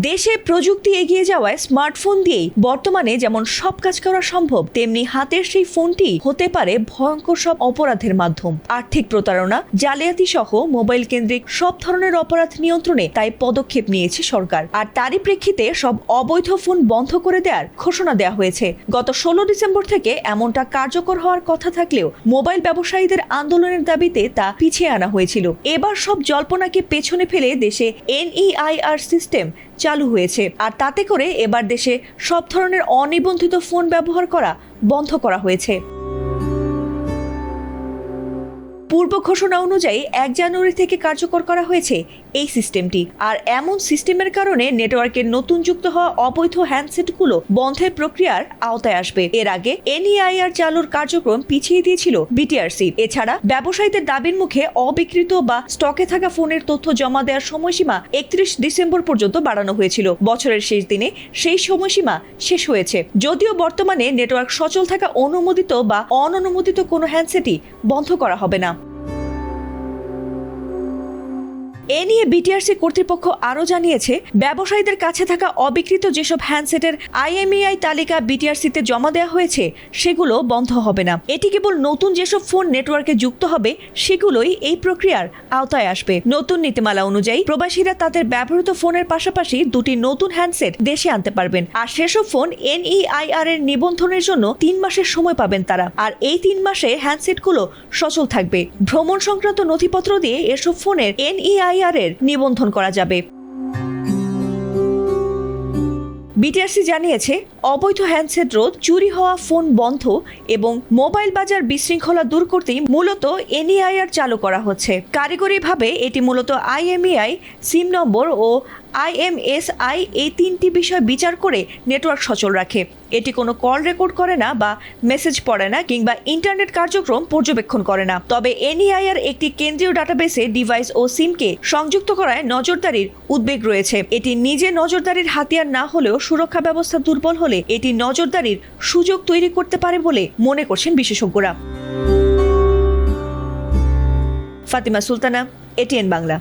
দেশে প্রযুক্তি এগিয়ে যাওয়ায় স্মার্টফোন দিয়েই বর্তমানে যেমন সব কাজ করা সম্ভব, তেমনি হাতের সেই ফোনটি হতে পারে ভয়ঙ্কর সব অপরাধের মাধ্যম। আর্থিক প্রতারণা, জালিয়াতি সহ মোবাইল কেন্দ্রিক সব ধরনের অপরাধ নিয়ন্ত্রণে তাই পদক্ষেপ নিয়েছে সরকার। আর তারই প্রেক্ষিতে সব অবৈধ ফোন বন্ধ করে দেওয়ার ঘোষণা দেওয়া হয়েছে। গত 16 ডিসেম্বর থেকে এমনটা কার্যকর হওয়ার কথা থাকলেও মোবাইল ব্যবসায়ীদের আন্দোলনের দাবিতে তা পিছিয়ে আনা হয়েছিল। এবার সব জল্পনাকে পেছনে ফেলে দেশে NEIR সিস্টেম চালু হয়েছে, আর তাতে করে এবার দেশে সব ধরনের অনিবন্ধিত ফোন ব্যবহার করা বন্ধ করা হয়েছে। পূর্ব ঘোষণা অনুযায়ী 1 জানুয়ারি থেকে কার্যকর করা হয়েছে এই সিস্টেমটি। আর এমন সিস্টেমের কারণে নেটওয়ার্কের নতুন যুক্ত হওয়া অবৈধ হ্যান্ডসেটগুলো বন্ধের প্রক্রিয়ার আওতায় আসবে। এর আগে NEIR চালুর কার্যক্রম পিছিয়ে দিয়েছিল BTRC। এছাড়া ব্যবসায়ীদের দাবির মুখে অবিকৃত বা স্টকে থাকা ফোনের তথ্য জমা দেওয়ার সময়সীমা 31 ডিসেম্বর পর্যন্ত বাড়ানো হয়েছিল। বছরের শেষ দিনে সেই সময়সীমা শেষ হয়েছে। যদিও বর্তমানে নেটওয়ার্ক সচল থাকা অনুমোদিত বা অননুমোদিত কোনো হ্যান্ডসেটই বন্ধ করা হবে না। এ নিয়ে BTRC কর্তৃপক্ষ আরও জানিয়েছে, ব্যবসায়ীদের কাছে থাকা অবিকৃত যেসব হ্যান্ডসেটের IMEI তালিকা BTRC-তে জমা দেওয়া হয়েছে সেগুলো বন্ধ হবে না। এটি কেবল নতুন যেসব ফোন নেটওয়ার্কে যুক্ত হবে সেগুলোই এই প্রক্রিয়ার আওতায় আসবে। নতুন নীতিমালা অনুযায়ী প্রবাসীরা তাদের ব্যবহৃত ফোনের পাশাপাশি 2টি নতুন হ্যান্ডসেট দেশে আনতে পারবেন। আর সেসব ফোন NEIR এর নিবন্ধনের জন্য 3 মাসের সময় পাবেন তারা। আর এই 3 মাসে হ্যান্ডসেটগুলো সচল থাকবে। ভ্রমণ সংক্রান্ত নথিপত্র দিয়ে এসব ফোনের NEIR এর নিবন্ধন করা যাবে। BTRC জানিয়েছে, অবৈধ হ্যান্ডসেট রোধ, চুরি হওয়া ফোন বন্ধ এবং মোবাইল বাজার বিশৃঙ্খলা দূর করতেই মূলত NEIR চালু করা হচ্ছে। কারিগরিভাবে এটি মূলত IMEI, সিম নম্বর ও IMSI এই 3টি বিষয় বিচার করে নেটওয়ার্ক সচল রাখে। এটি কোনো কল রেকর্ড করে না বা মেসেজ পড়ে না কিংবা ইন্টারনেট কার্যক্রম পর্যবেক্ষণ করে না। তবে NEIR একটি কেন্দ্রীয় ডাটাবেসে ডিভাইস ও সিমকে সংযুক্ত করায় নজরদারির উদ্বেগ রয়েছে। এটি নিজে নজরদারির হাতিয়ার না হলেও সুরক্ষা ব্যবস্থা দুর্বল হলে এটি নজরদারির সুযোগ তৈরি করতে পারে বলে মনে করছেন বিশেষজ্ঞরা। ফাতিমা সুলতানা, ATN বাংলা।